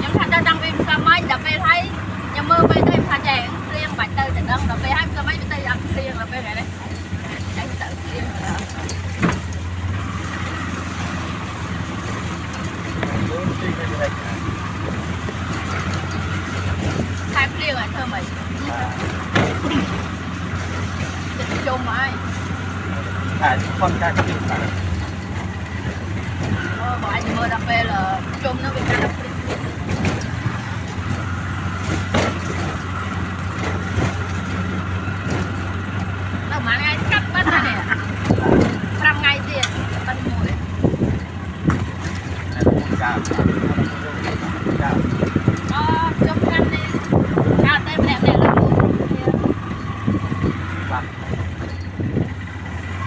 nhưng thành ra đang phim sao mấy đập về thấy nhưng mơ về đây pha chè riêng bạch tư thì đang đập về hai sao mấy tư ăn riêng là về này đấy anh tự riêng rồi hai riêng à thơ mày chung mà con trai cái gì bọn anh mơ đập về là chung nó bị đập đâu mà ngay cắt bắt ra nè 5 ngày tiền bắt mùi chung cắt đi cao tên đẹp đẹp là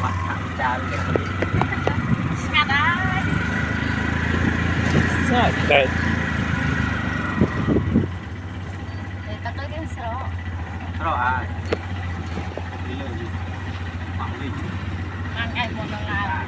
bắt thẳng cha liền cắt á Đấy. để ta tới cái sữa rồi à đi lên đi bằng đi ăn ngày một lần là